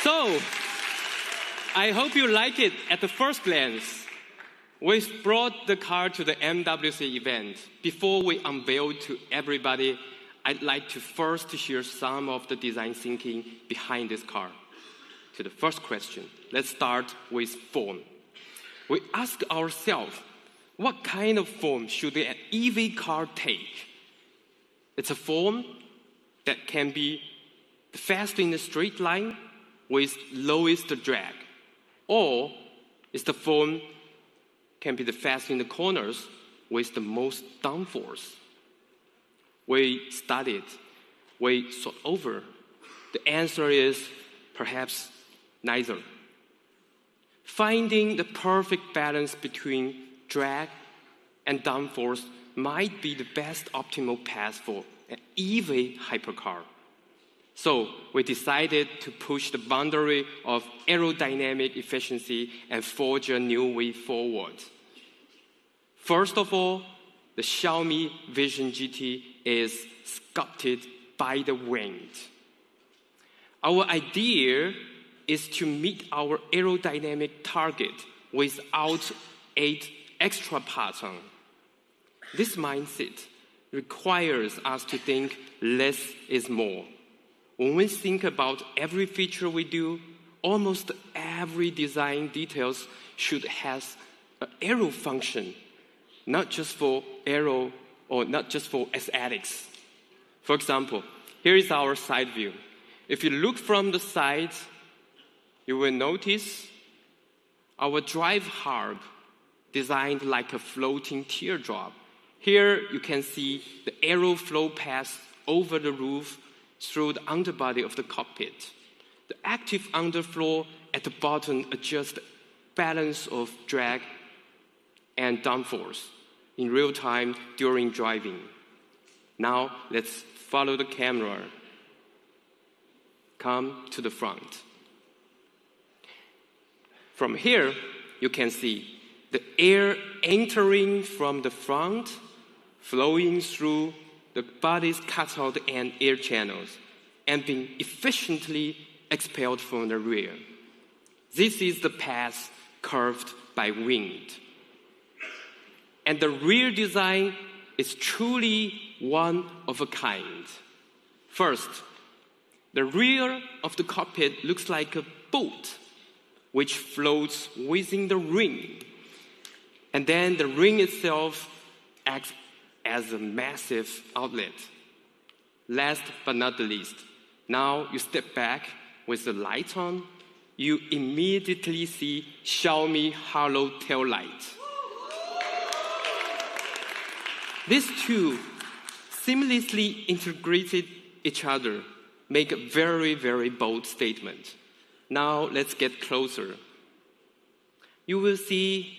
So, I hope you like it at the first glance. We brought the car to the MWC event. Before we unveil to everybody, I'd like to first share some of the design thinking behind this car. To the first question, let's start with form. We ask ourselves, what kind of form should an EV car take? It's a form that can be the fastest in the straight line with lowest drag, or it's the form can be the fastest in the corners with the most downforce. We studied, we thought over. The answer is perhaps neither. Finding the perfect balance between drag and downforce might be the best optimal path for an EV hypercar. So we decided to push the boundary of aerodynamic efficiency and forge a new way forward. First of all, the Xiaomi Vision GT is sculpted by the wind. Our idea is to meet our aerodynamic target without 8 extra parts on. This mindset requires us to think less is more. When we think about every feature we do, almost every design details should have an aero function, not just for aero or not just for aesthetics. For example, here is our side view. If you look from the side, you will notice our drive harp designed like a floating teardrop. Here you can see the aero flow pass over the roof through the underbody of the cockpit. The active underfloor at the bottom adjusts the balance of drag and downforce in real time during driving. Now let's follow the camera. Come to the front. From here, you can see the air entering from the front, flowing through the body's cutout and air channels, and being efficiently expelled from the rear. This is the path curved by wind. And the rear design is truly one of a kind. First, the rear of the cockpit looks like a boat which floats within the ring. And then the ring itself acts as a massive outlet. Last but not the least, now you step back with the light on, you immediately see Xiaomi halo tail light. These two seamlessly integrated each other, make a very, very bold statement. Now let's get closer. You will see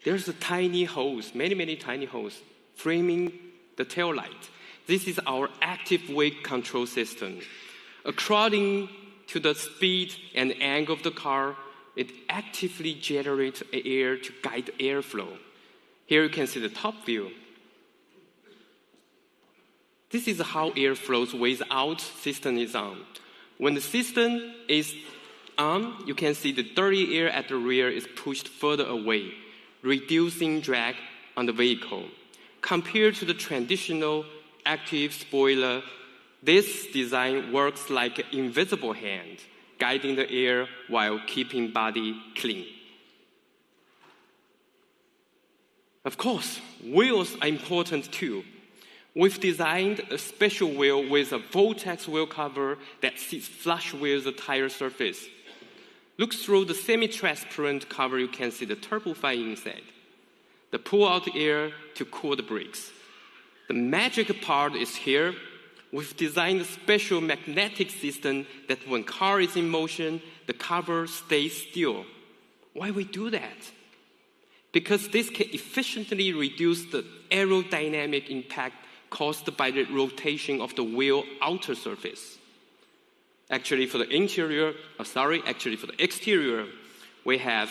there's a tiny holes, many tiny holes, framing the tail light. This is our active wake control system. According to the speed and angle of the car, it actively generates air to guide airflow. Here you can see the top view. This is how air flows without system is on. When the system is on, you can see the dirty air at the rear is pushed further away, reducing drag on the vehicle. Compared to the traditional active spoiler, this design works like an invisible hand, guiding the air while keeping body clean. Of course, wheels are important too. We've designed a special wheel with a vortex wheel cover that sits flush with the tire surface. Look through the semi-transparent cover, you can see the turbo fan inside. The pull-out air to cool the brakes. The magic part is here. We've designed a special magnetic system that when car is in motion, the cover stays still. Why we do that? Because this can efficiently reduce the aerodynamic impact caused by the rotation of the wheel outer surface. Actually, for the exterior, we have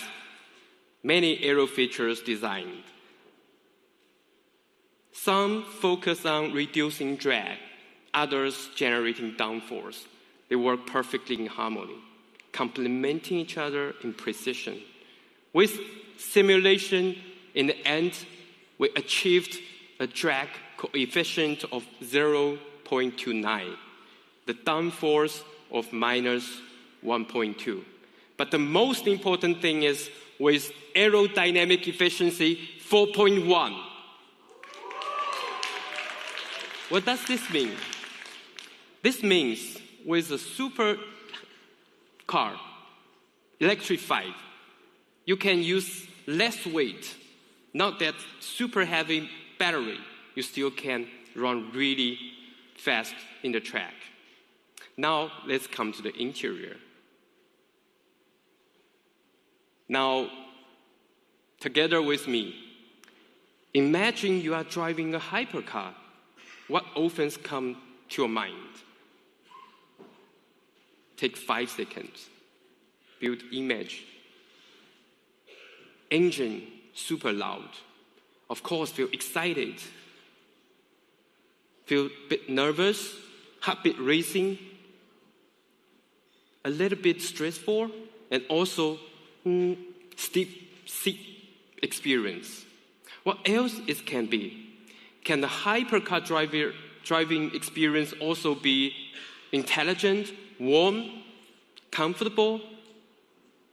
many aero features designed. Some focus on reducing drag, others generating downforce. They work perfectly in harmony. complementing each other in precision. With simulation, in the end, we achieved a drag coefficient of 0.29, the downforce of minus 1.2. But the most important thing is with aerodynamic efficiency 4.1. What does this mean? This means with a super car, electrified, you can use less weight, not that super heavy battery. You still can run really fast in the track. Now, let's come to the interior. Now, together with me, imagine you are driving a hypercar. What often comes to your mind? Take 5 seconds. Build image. Engine super loud. Of course, feel excited. Feel a bit nervous, heartbeat racing, a little bit stressful, and also steep seat experience. What else it can be? Can the hypercar driving experience also be intelligent, warm, comfortable?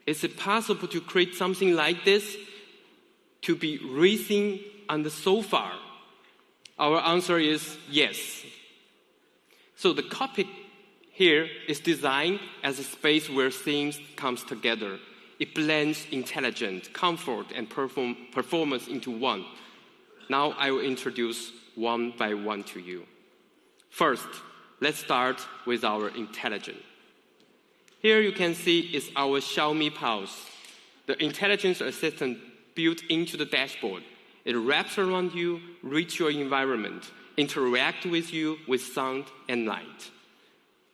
Is it possible to create something like this to be racing on the sofa? Our answer is yes. So the cockpit here is designed as a space where things come together. It blends intelligence, comfort, and performance into one. Now I will introduce one by one to you. First, let's start with our intelligence. Here you can see is our Xiaomi Pulse, the intelligence assistant built into the dashboard. It wraps around you, reads your environment, interact with you with sound and light.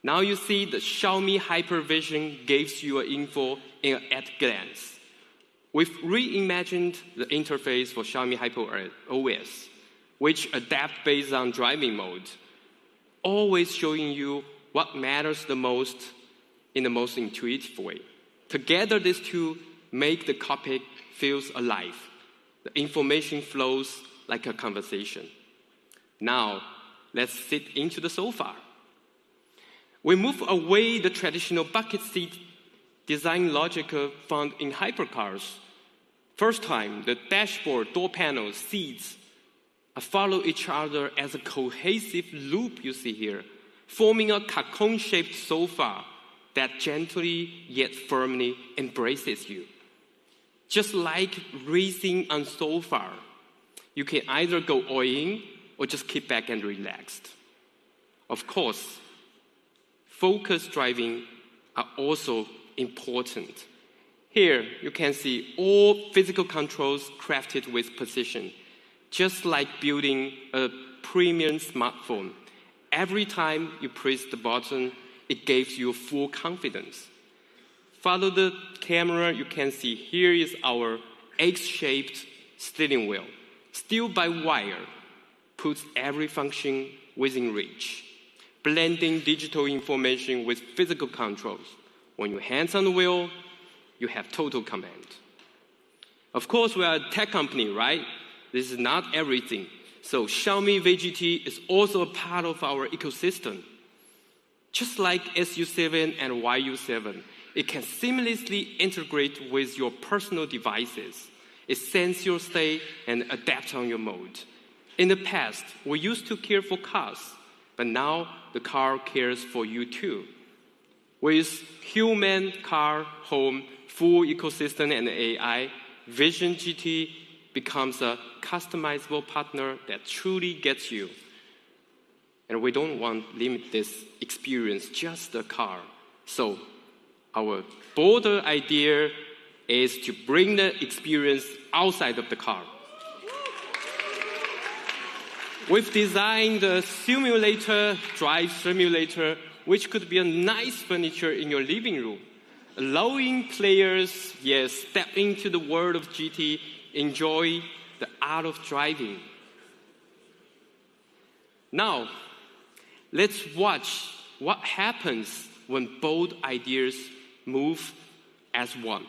Now you see the Xiaomi Hyper Vision gives you an info at a glance. We've reimagined the interface for Xiaomi Hyper OS, which adapts based on driving mode, always showing you what matters the most in the most intuitive way. Together, these two make the cockpit feels alive. The information flows like a conversation. Now, let's sit into the sofa. We move away the traditional bucket seat design logic found in hypercars. First time, the dashboard, door panels, seats follow each other as a cohesive loop you see here, forming a cocoon-shaped sofa that gently yet firmly embraces you. Just like racing on sofa, you can either go all in or just kick back and relaxed. Of course, focused driving are also important. Here, you can see all physical controls crafted with precision, just like building a premium smartphone. Every time you press the button, it gives you full confidence. Follow the camera, you can see here is our X-shaped steering wheel. Steel by wire puts every function within reach, blending digital information with physical controls. When your hands on the wheel, you have total command. Of course, we are a tech company, right? This is not everything. So Xiaomi Vision GT is also a part of our ecosystem. Just like SU7 and YU7, it can seamlessly integrate with your personal devices. It senses your state and adapts on your mode. In the past, we used to care for cars, but now the car cares for you too. With human, car, home, full ecosystem and AI, Vision GT becomes a customizable partner that truly gets you. And we don't want to limit this experience just the car. So our bolder idea is to bring the experience outside of the car. We've designed a simulator, drive simulator, which could be a nice furniture in your living room, allowing players, step into the world of GT, enjoy the art of driving. Now, let's watch what happens when bold ideas move as one.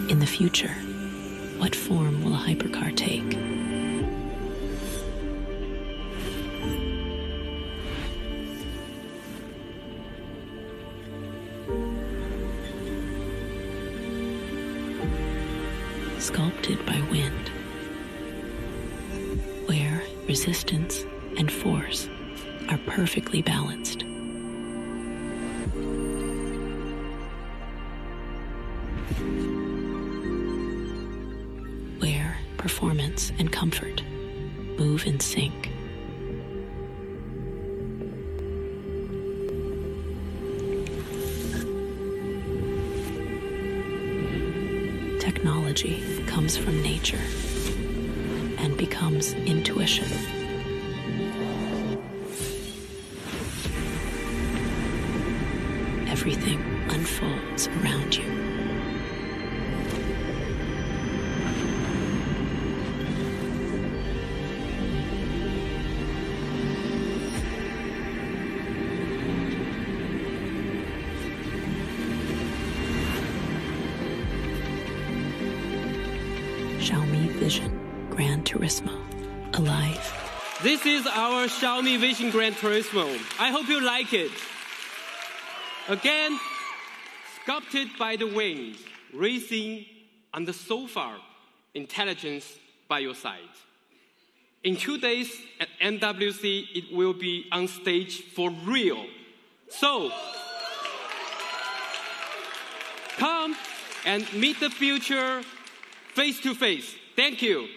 In the future, what form will a hypercar take? Sculpted by wind, where resistance and force are perfectly balanced. Where performance and comfort move in sync. Technology comes from nature and becomes intuition. Everything unfolds around you. Xiaomi Vision Gran Turismo, alive. This is our Xiaomi Vision Gran Turismo. I hope you like it. Again, sculpted by the wind, racing on the sofa, intelligence by your side. In 2 days at MWC, it will be on stage for real. So, come and meet the future face to face. Thank you.